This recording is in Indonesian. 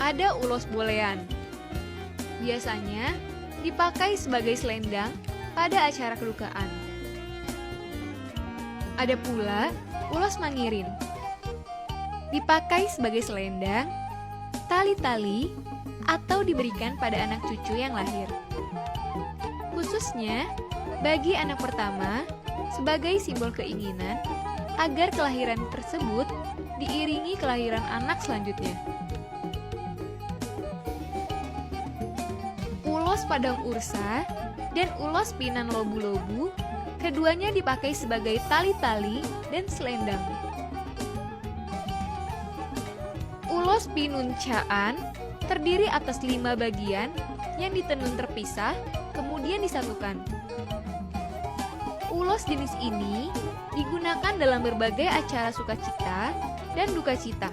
Ada ulos bolean. Biasanya dipakai sebagai selendang pada acara kedukaan. Ada pula ulos mangirin. Dipakai sebagai selendang, tali-tali, atau diberikan pada anak cucu yang lahir. Khususnya bagi anak pertama sebagai simbol keinginan agar kelahiran tersebut diiringi kelahiran anak selanjutnya. Ulos Padang Ursa dan ulos Pinan Lobu-Lobu keduanya dipakai sebagai tali-tali dan selendang. Ulos Pinuncaan terdiri atas 5 bagian yang ditenun terpisah kemudian disatukan. Ulos jenis ini digunakan dalam berbagai acara sukacita dan dukacita.